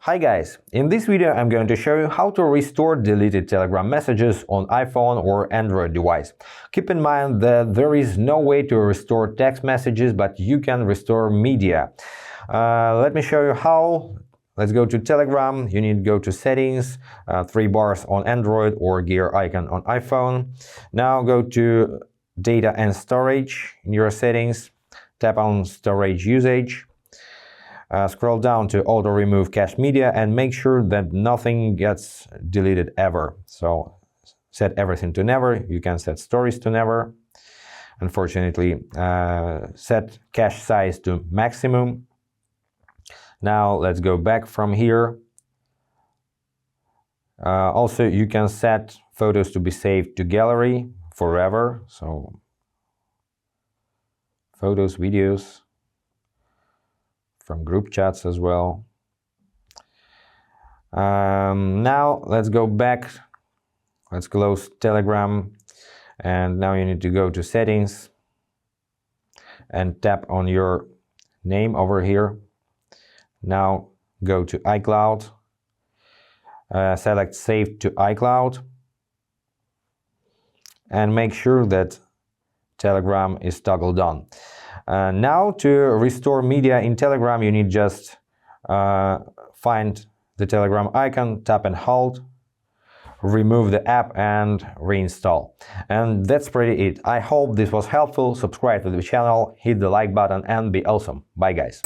Hi guys, in this video I'm going to show you how to restore deleted Telegram messages on iPhone or Android device. Keep in mind that there is no way to restore text messages, but you can restore media. Let me show you how. Let's go to Telegram. You need to go to settings, 3 bars on Android or gear icon on iPhone. Now go to data and storage in your settings, tap on storage usage. Scroll down to auto remove cached media and make sure that nothing gets deleted ever. So set everything to never. You can set stories to never. Unfortunately, set cache size to maximum. Now let's go back from here. Also, you can set photos to be saved to gallery forever. So photos, videos, from group chats as well. Now let's go back. Let's close Telegram, and now you need to go to settings and tap on your name over here. Now go to iCloud, select Save to iCloud, and make sure that Telegram is toggled on. Now to restore media in Telegram, you need just find the Telegram icon, tap and hold, remove the app and reinstall. And that's pretty it. I hope this was helpful. Subscribe to the channel, hit the like button and be awesome. Bye guys.